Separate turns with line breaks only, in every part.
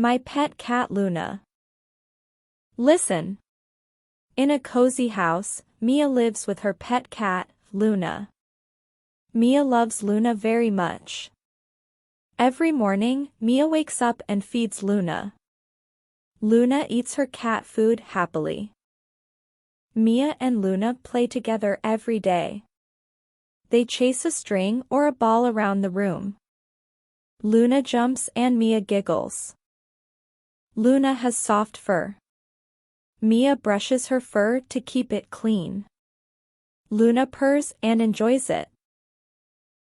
My pet cat Luna. Listen. In a cozy house, Mia lives with her pet cat, Luna. Mia loves Luna very much. Every morning, Mia wakes up and feeds Luna. Luna eats her cat food happily. Mia and Luna play together every day. They chase a string or a ball around the room. Luna jumps and Mia giggles. Luna has soft fur. Mia brushes her fur to keep it clean. Luna purrs and enjoys it.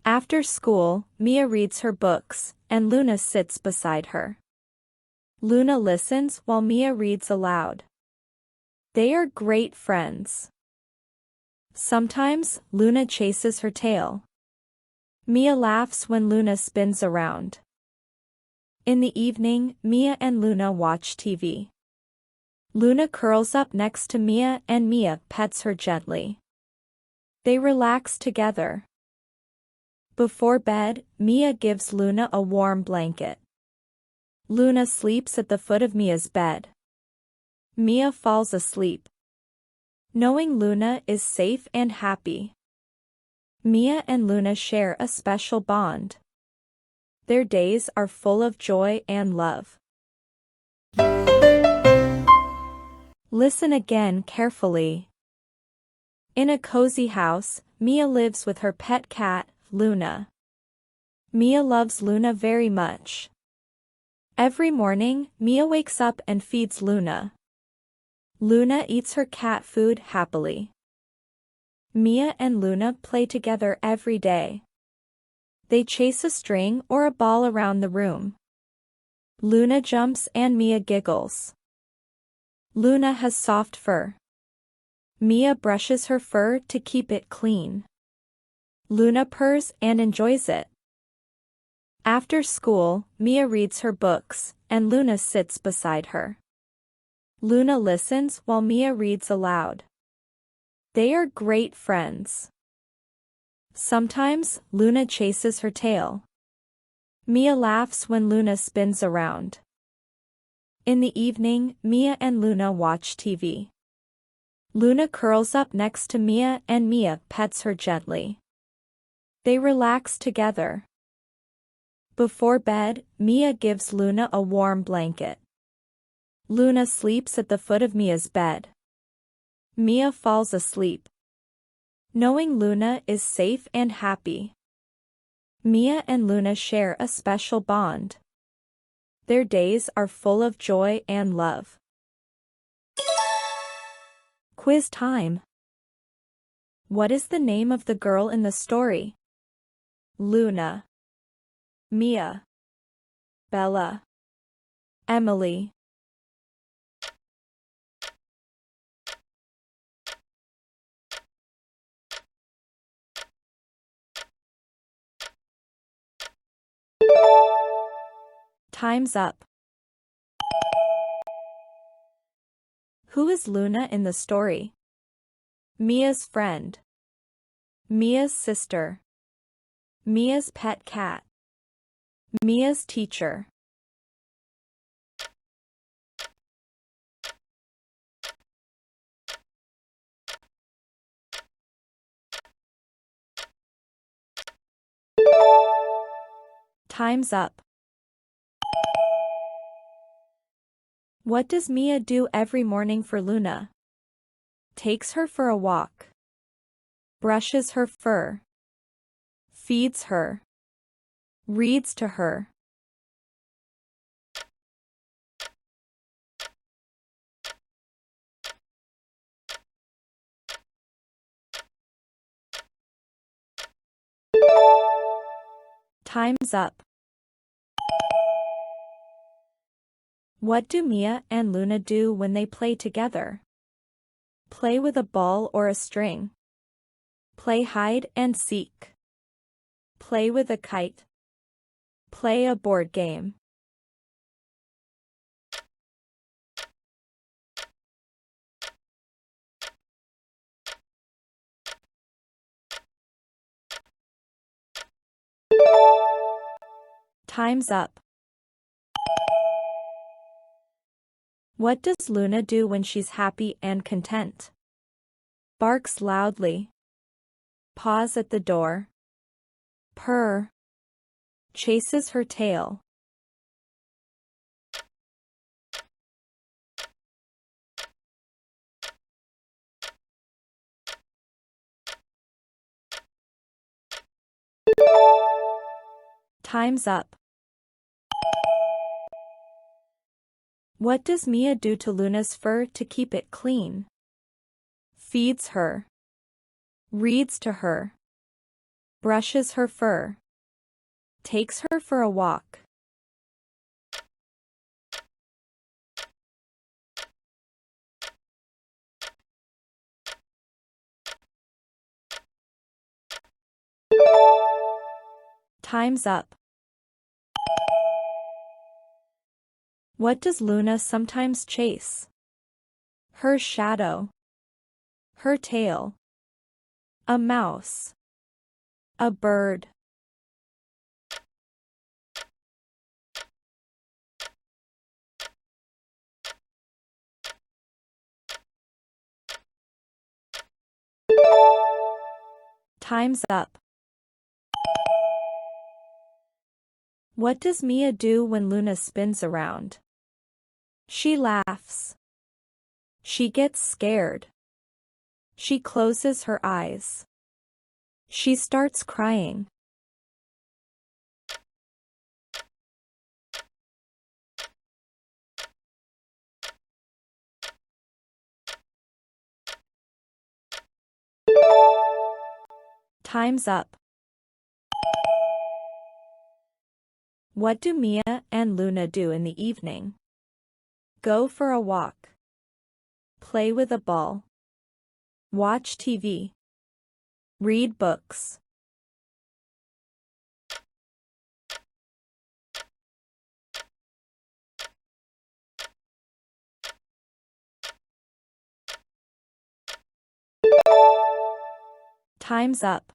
After school, Mia reads her books, and Luna sits beside her. Luna listens while Mia reads aloud. They are great friends. Sometimes, Luna chases her tail. Mia laughs when Luna spins around. In the evening, Mia and Luna watch TV. Luna curls up next to Mia and Mia pets her gently. They relax together. Before bed, Mia gives Luna a warm blanket. Luna sleeps at the foot of Mia's bed. Mia falls asleep, knowing Luna is safe and happy. Mia and Luna share a special bond. Their days are full of joy and love. Listen again carefully. In a cozy house, Mia lives with her pet cat, Luna. Mia loves Luna very much. Every morning, Mia wakes up and feeds Luna. Luna eats her cat food happily. Mia and Luna play together every day. They chase a string or a ball around the room. Luna jumps and Mia giggles. Luna has soft fur. Mia brushes her fur to keep it clean. Luna purrs and enjoys it. After school, Mia reads her books, and Luna sits beside her. Luna listens while Mia reads aloud. They are great friends. Sometimes, Luna chases her tail. Mia laughs when Luna spins around. In the evening, Mia and Luna watch TV. Luna curls up next to Mia and Mia pets her gently. They relax together. Before bed, Mia gives Luna a warm blanket. Luna sleeps at the foot of Mia's bed. Mia falls asleep, knowing Luna is safe and happy. Mia and Luna share a special bond. Their days are full of joy and love. Quiz time. What is the name of the girl in the story? Luna, Mia, Bella, Emily. Time's up. Who is Luna in the story? Mia's friend. Mia's sister. Mia's pet cat. Mia's teacher. Time's up. What does Mia do every morning for Luna? Takes her for a walk. Brushes her fur. Feeds her. Reads to her. Time's up. What do Mia and Luna do when they play together? Play with a ball or a string. Play hide and seek. Play with a kite. Play a board game. Time's up. What does Luna do when she's happy and content? Barks loudly. Paws at the door. Purr. Chases her tail. Time's up. What does Mia do to Luna's fur to keep it clean? Feeds her. Reads to her. Brushes her fur. Takes her for a walk. Time's up. What does Luna sometimes chase? Her shadow. Her tail. A mouse. A bird. Time's up. What does Mia do when Luna spins around? She laughs. She gets scared. She closes her eyes. She starts crying. Time's up. What do Mia and Luna do in the evening? Go for a walk. Play with a ball. Watch TV. Read books. Time's up.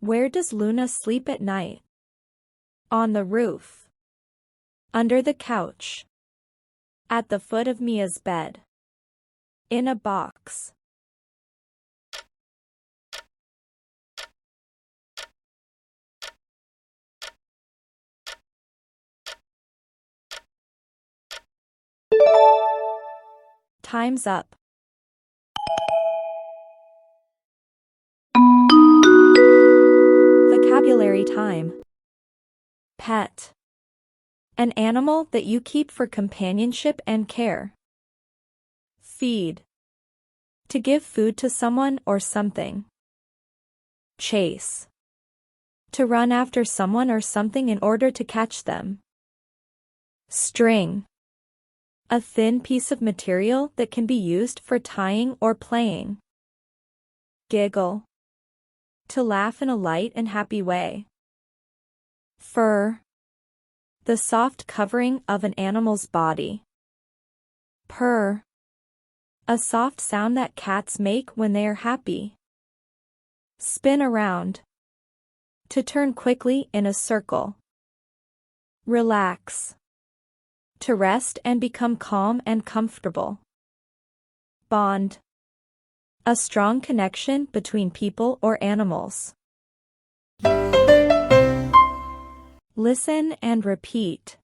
Where does Luna sleep at night? On the roof. Under the couch. At the foot of Mia's bed. In a box. Time's up. Vocabulary time. Pet. An animal that you keep for companionship and care. Feed. To give food to someone or something. Chase. To run after someone or something in order to catch them. String. A thin piece of material that can be used for tying or playing. Giggle. To laugh in a light and happy way. Fur. The soft covering of an animal's body. Purr. A soft sound that cats make when they are happy. Spin around. To turn quickly in a circle. Relax. To rest and become calm and comfortable. Bond. A strong connection between people or animals. Listen and repeat.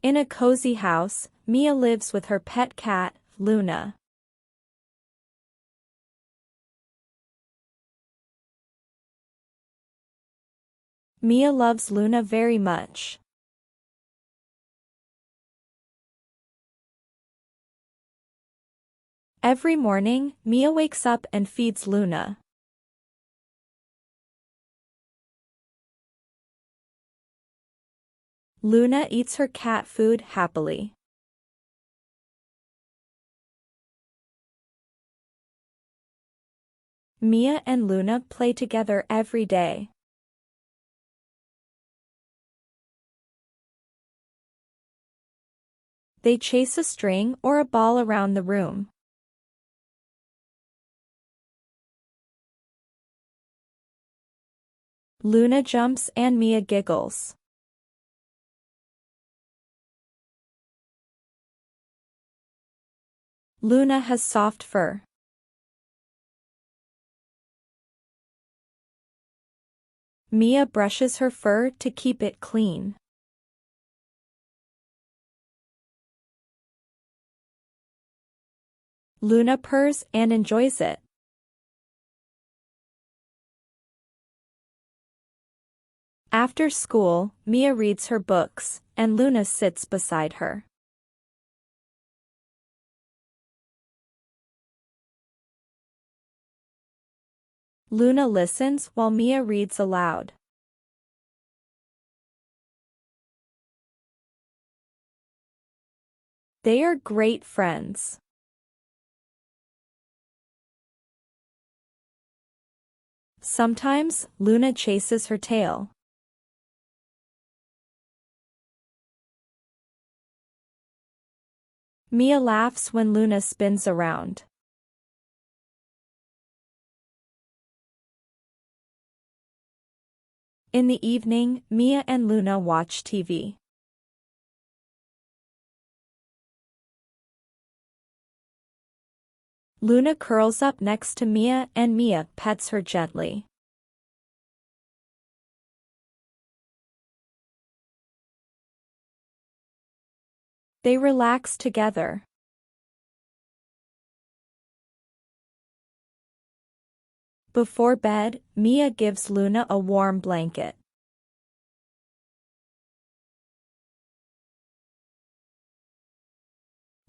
In a cozy house, Mia lives with her pet cat, Luna. Mia loves Luna very much. Every morning, Mia wakes up and feeds Luna. Luna eats her cat food happily. Mia and Luna play together every day. They chase a string or a ball around the room. Luna jumps and Mia giggles. Luna has soft fur. Mia brushes her fur to keep it clean. Luna purrs and enjoys it. After school, Mia reads her books, and Luna sits beside her. Luna listens while Mia reads aloud. They are great friends. Sometimes, Luna chases her tail. Mia laughs when Luna spins around. In the evening, Mia and Luna watch TV. Luna curls up next to Mia and Mia pets her gently. They relax together. Before bed, Mia gives Luna a warm blanket.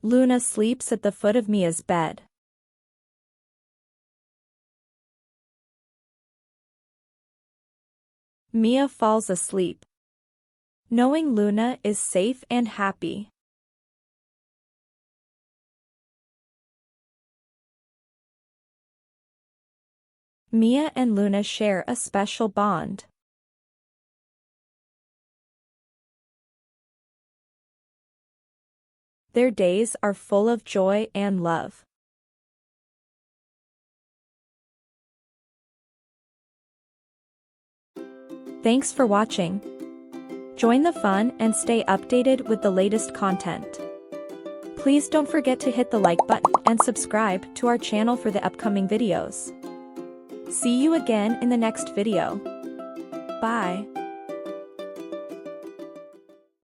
Luna sleeps at the foot of Mia's bed. Mia falls asleep, knowing Luna is safe and happy. Mia and Luna share a special bond. Their days are full of joy and love. Thanks for watching. Join the fun and stay updated with the latest content. Please don't forget to hit the like button and subscribe to our channel for the upcoming videos. See you again in the next video. Bye.